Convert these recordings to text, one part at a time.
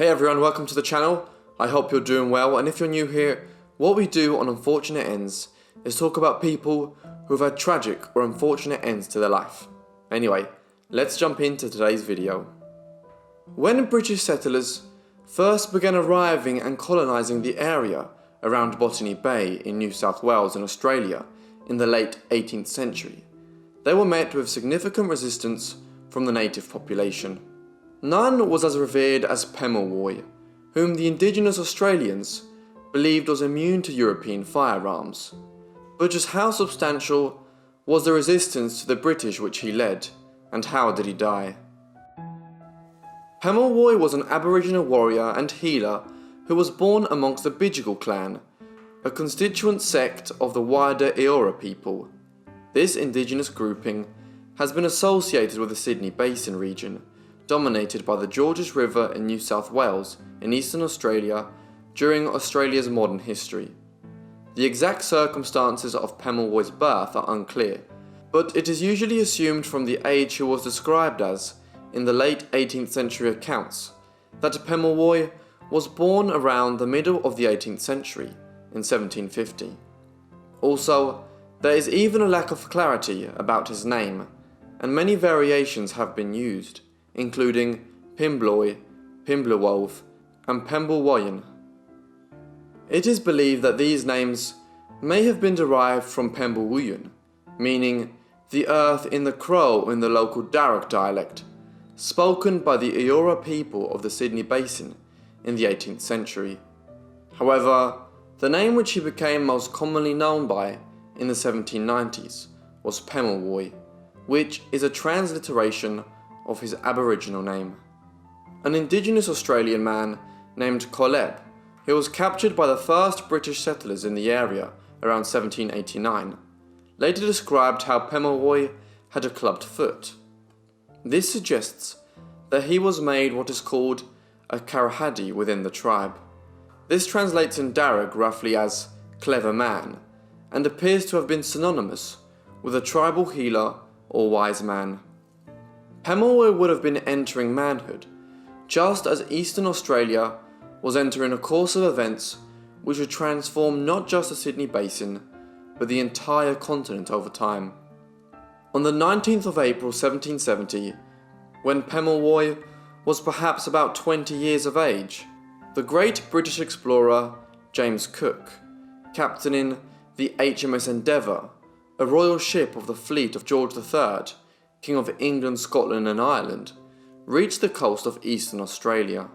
Hey everyone, welcome to the channel. I hope you're doing well, and if you're new here, what we do on Unfortunate Ends is talk about people who have had tragic or unfortunate ends to their life. Anyway, let's jump into today's video. When British settlers first began arriving and colonising the area around Botany Bay in New South Wales in Australia in the late 18th century, they were met with significant resistance from the native population. None was as revered as Pemulwuy, whom the indigenous Australians believed was immune to European firearms. But just how substantial was the resistance to the British which he led, and how did he die? Pemulwuy was an Aboriginal warrior and healer who was born amongst the Bidjigal clan, a constituent sect of the wider Eora people. This indigenous grouping has been associated with the Sydney Basin region, dominated by the Georges River in New South Wales in eastern Australia during Australia's modern history. The exact circumstances of Pemulwuy's birth are unclear, but it is usually assumed from the age he was described as in the late 18th century accounts that Pemulwuy was born around the middle of the 18th century in 1750. Also, there is even a lack of clarity about his name, and many variations have been used, including Pemulwuy, Pemulwuy, and Pemulwuy. It is believed that these names may have been derived from Pemulwuy, meaning the earth in the Crow in the local Darug dialect, spoken by the Eora people of the Sydney Basin in the 18th century. However, the name which he became most commonly known by in the 1790s was Pemulwuy, which is a transliteration of his Aboriginal name. An indigenous Australian man named Coleb, who was captured by the first British settlers in the area around 1789, later described how Pemulwuy had a clubbed foot. This suggests that he was made what is called a Karahadi within the tribe. This translates in Darug roughly as clever man, and appears to have been synonymous with a tribal healer or wise man. Pemulwuy would have been entering manhood, just as Eastern Australia was entering a course of events which would transform not just the Sydney Basin, but the entire continent over time. On the 19th of April 1770, when Pemulwuy was perhaps about 20 years of age, the great British explorer James Cook, captaining the HMS Endeavour, a royal ship of the fleet of George III, King of England, Scotland and Ireland, reached the coast of eastern Australia.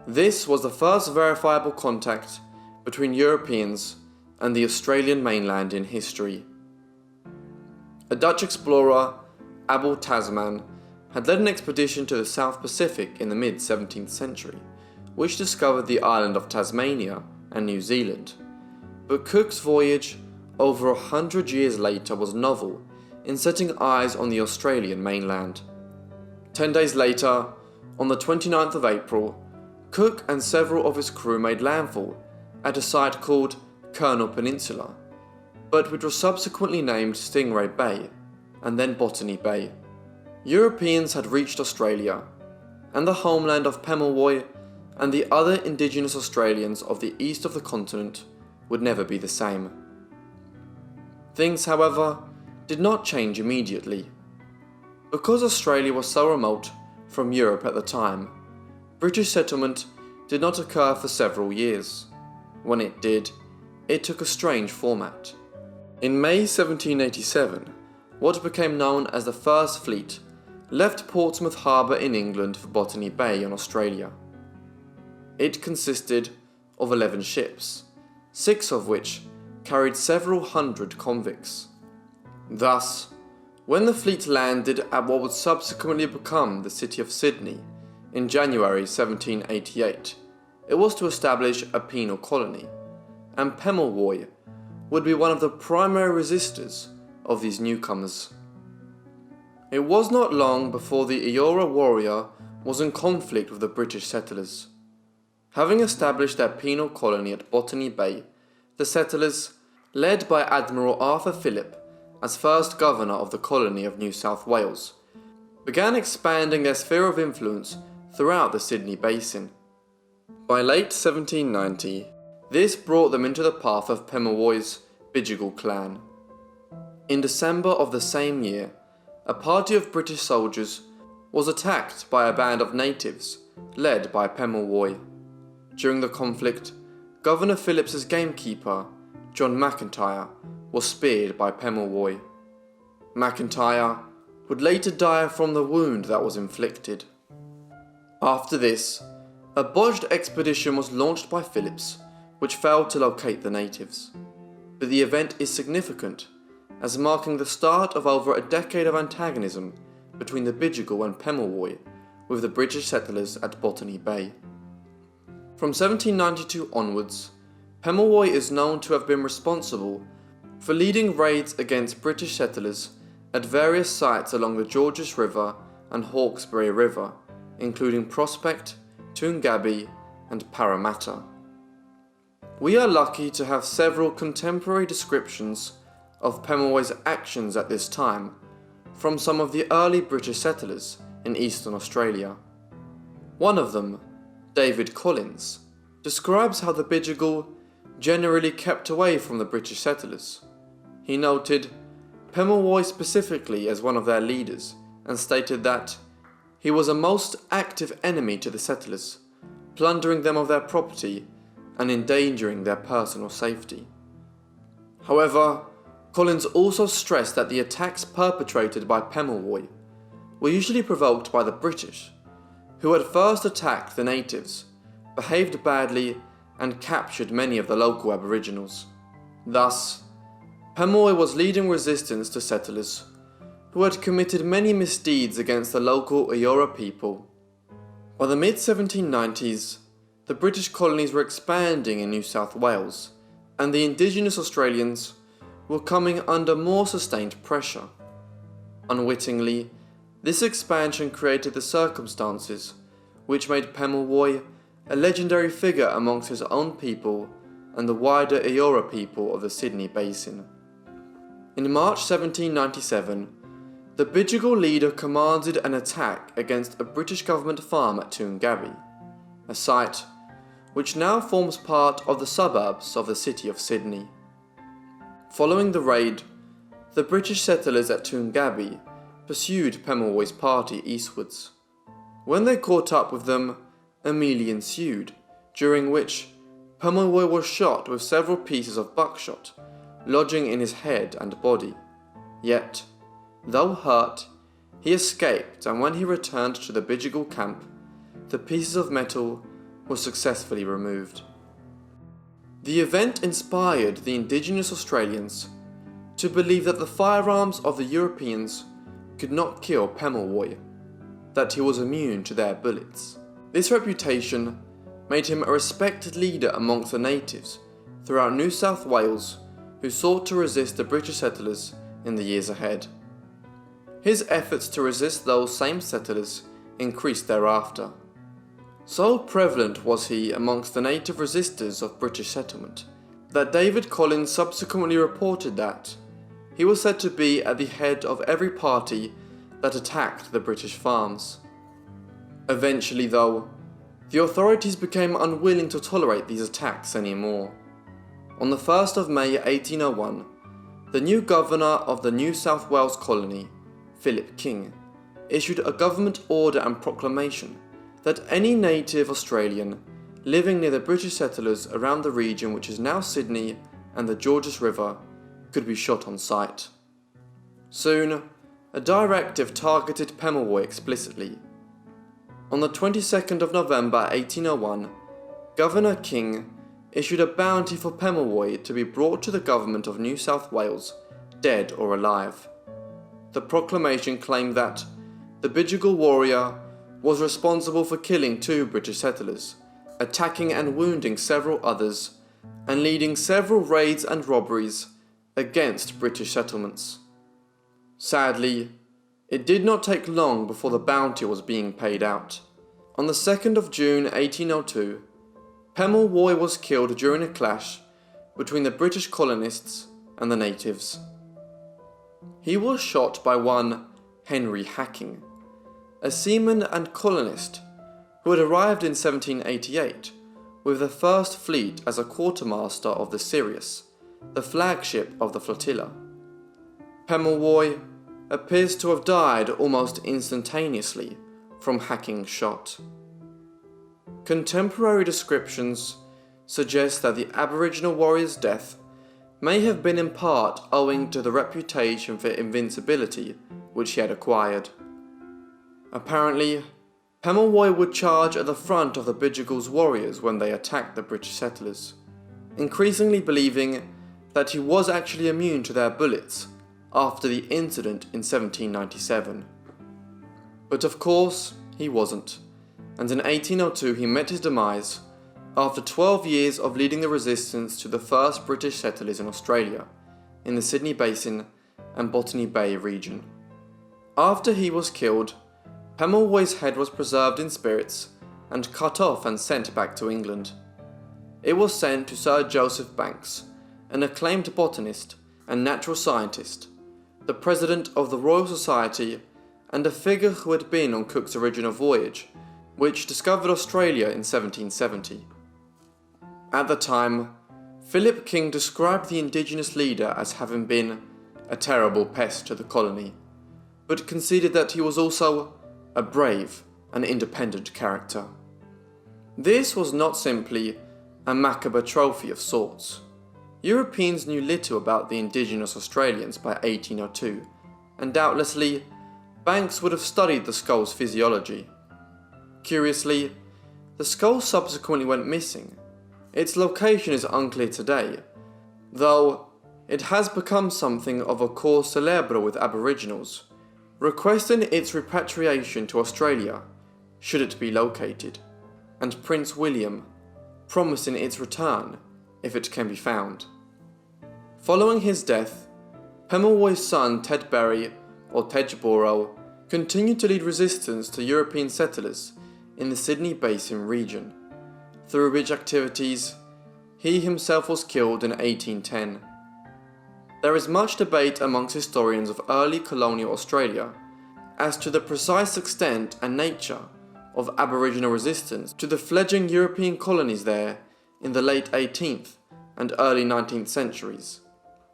This was the first verifiable contact between Europeans and the Australian mainland in history. A Dutch explorer, Abel Tasman, had led an expedition to the South Pacific in the mid-17th century, which discovered the island of Tasmania and New Zealand. But Cook's voyage, over 100 years later, was novel in setting eyes on the Australian mainland. 10 days later, on the 29th of April, Cook and several of his crew made landfall at a site called Colonel Peninsula, but which was subsequently named Stingray Bay, and then Botany Bay. Europeans had reached Australia, and the homeland of Pemulwuy and the other indigenous Australians of the east of the continent would never be the same. Things, however, did not change immediately. Because Australia was so remote from Europe at the time, British settlement did not occur for several years. When it did, it took a strange format. In May 1787, what became known as the First Fleet left Portsmouth Harbour in England for Botany Bay in Australia. It consisted of 11 ships, 6 of which carried several hundred convicts. Thus, when the fleet landed at what would subsequently become the city of Sydney in January 1788, it was to establish a penal colony, and Pemulwuy would be one of the primary resistors of these newcomers. It was not long before the Eora warrior was in conflict with the British settlers. Having established their penal colony at Botany Bay, the settlers, led by Admiral Arthur Phillip as first governor of the colony of New South Wales, began expanding their sphere of influence throughout the Sydney Basin. By late 1790, this brought them into the path of Pemulwuy's Bidjigal clan. In December of the same year, a party of British soldiers was attacked by a band of natives led by Pemulwuy. During the conflict, Governor Phillips's gamekeeper, John McIntyre, was speared by Pemulwuy. McIntyre would later die from the wound that was inflicted. After this, a botched expedition was launched by Phillips, which failed to locate the natives. But the event is significant, as marking the start of over a decade of antagonism between the Bidjigal and Pemulwuy with the British settlers at Botany Bay. From 1792 onwards, Pemulwuy is known to have been responsible for leading raids against British settlers at various sites along the Georges River and Hawkesbury River, including Prospect, Toongabbie and Parramatta. We are lucky to have several contemporary descriptions of Pemulwuy's actions at this time from some of the early British settlers in Eastern Australia. One of them, David Collins, describes how the Bidjigal generally kept away from the British settlers. He noted Pemulwuy specifically as one of their leaders and stated that he was a most active enemy to the settlers, plundering them of their property and endangering their personal safety. However, Collins also stressed that the attacks perpetrated by Pemulwuy were usually provoked by the British, who had first attacked the natives, behaved badly and captured many of the local Aboriginals. Thus, Pemulwuy was leading resistance to settlers who had committed many misdeeds against the local Eora people. By the mid-1790s, the British colonies were expanding in New South Wales, and the indigenous Australians were coming under more sustained pressure. Unwittingly, this expansion created the circumstances which made Pemulwuy a legendary figure amongst his own people and the wider Eora people of the Sydney Basin. In March 1797, the Bidjigal leader commanded an attack against a British government farm at Toongabbie, a site which now forms part of the suburbs of the city of Sydney. Following the raid, the British settlers at Toongabbie pursued Pemulwuy's party eastwards. When they caught up with them, a melee ensued, during which Pemulwuy was shot with several pieces of buckshot, lodging in his head and body. Yet, though hurt, he escaped, and when he returned to the Bidjigal camp, the pieces of metal were successfully removed. The event inspired the indigenous Australians to believe that the firearms of the Europeans could not kill Pemulwuy, that he was immune to their bullets. This reputation made him a respected leader amongst the natives throughout New South Wales who sought to resist the British settlers in the years ahead. His efforts to resist those same settlers increased thereafter. So prevalent was he amongst the native resistors of British settlement that David Collins subsequently reported that he was said to be at the head of every party that attacked the British farms. Eventually, though, the authorities became unwilling to tolerate these attacks anymore. On the 1st of May 1801, the new governor of the New South Wales colony, Philip King, issued a government order and proclamation that any native Australian living near the British settlers around the region which is now Sydney and the Georges River could be shot on sight. Soon, a directive targeted Pemulwuy explicitly. On the 22nd of November 1801, Governor King issued a bounty for Pemulwuy to be brought to the government of New South Wales, dead or alive. The proclamation claimed that the Bidjigal warrior was responsible for killing 2 British settlers, attacking and wounding several others, and leading several raids and robberies against British settlements. Sadly, it did not take long before the bounty was being paid out. On the 2nd of June 1802, Pemulwuy was killed during a clash between the British colonists and the natives. He was shot by one Henry Hacking, a seaman and colonist who had arrived in 1788 with the first fleet as a quartermaster of the Sirius, the flagship of the flotilla. Pemulwuy appears to have died almost instantaneously from hacking shot. Contemporary descriptions suggest that the Aboriginal warrior's death may have been in part owing to the reputation for invincibility which he had acquired. Apparently, Pemulwuy would charge at the front of the Bidjigal's warriors when they attacked the British settlers, increasingly believing that he was actually immune to their bullets after the incident in 1797. But of course, he wasn't, and in 1802 he met his demise after 12 years of leading the resistance to the first British settlers in Australia, in the Sydney Basin and Botany Bay region. After he was killed, Pemulwuy's head was preserved in spirits and cut off and sent back to England. It was sent to Sir Joseph Banks, an acclaimed botanist and natural scientist, the president of the Royal Society and a figure who had been on Cook's original voyage, which discovered Australia in 1770. At the time, Philip King described the indigenous leader as having been a terrible pest to the colony, but conceded that he was also a brave and independent character. This was not simply a macabre trophy of sorts. Europeans knew little about the indigenous Australians by 1802, and doubtlessly, Banks would have studied the skull's physiology. Curiously, the skull subsequently went missing. Its location is unclear today, though it has become something of a cause célèbre with Aboriginals, requesting its repatriation to Australia, should it be located, and Prince William promising its return if it can be found. Following his death, Pemulwuy's son Ted Berry, or Tedgeboro, continued to lead resistance to European settlers in the Sydney Basin region, through which activities he himself was killed in 1810. There is much debate amongst historians of early colonial Australia as to the precise extent and nature of Aboriginal resistance to the fledgling European colonies there in the late 18th and early 19th centuries.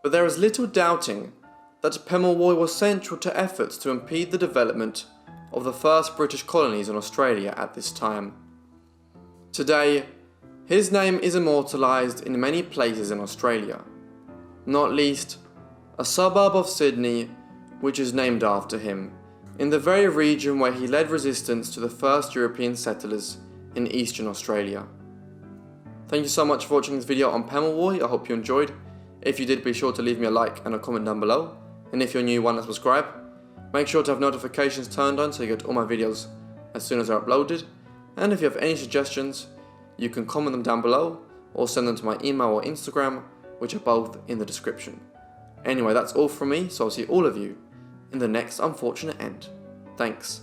But there is little doubting that Pemulwuy was central to efforts to impede the development of the first British colonies in Australia at this time. Today, his name is immortalised in many places in Australia, not least a suburb of Sydney which is named after him, in the very region where he led resistance to the first European settlers in eastern Australia. Thank you so much for watching this video on Pemulwuy. I hope you enjoyed. If you did, be sure to leave me a like and a comment down below, and if you're new, why not subscribe? Make sure to have notifications turned on so you get all my videos as soon as they're uploaded, and if you have any suggestions, you can comment them down below or send them to my email or Instagram, which are both in the description. Anyway, that's all from me, so I'll see all of you in the next unfortunate end. Thanks.